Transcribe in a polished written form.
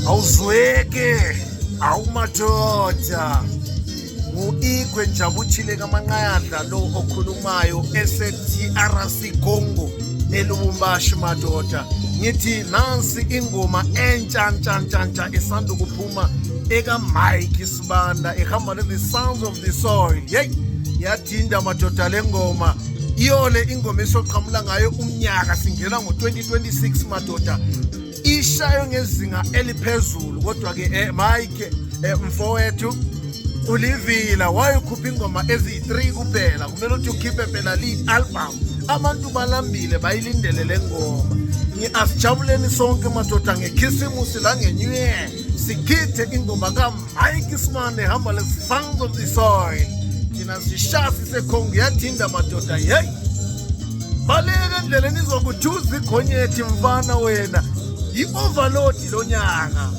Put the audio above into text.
Awuzweke, awumadoda. Ngu-Igwe Njabuthile kaManqayadla lo okhulumayo eseTRC Congo eLubumbashi madoda. Ngithi nansi ingoma entsha esanda kuphuma eka Mike Sibanda ehamba le The Sounds of the Soil. Hey, yathinda madoda le ngoma. Iyole ingoma esoqhamula ngayo umnyaka singena ngo-2026 madoda. Ishayo ngezinga eliphezulu kodwa ke Mike mfowethu ulivila wayekhupha ingoma ezi3 kuphela kumele ukuthi ukhiphe phela lead album abantu balambile bayilindele le ngoma. Asijabuleni sonke madoda ngekhisimusi la ngeNew Year sikhithe ingoma kaMike Sibanda ehamba le Sounds of the Soil. Thina sishasi sekhongo yathinda madoda. Hey, baleka endleleni izokuthuza ikhonyethi mfana wena. I-overload lo nyaka.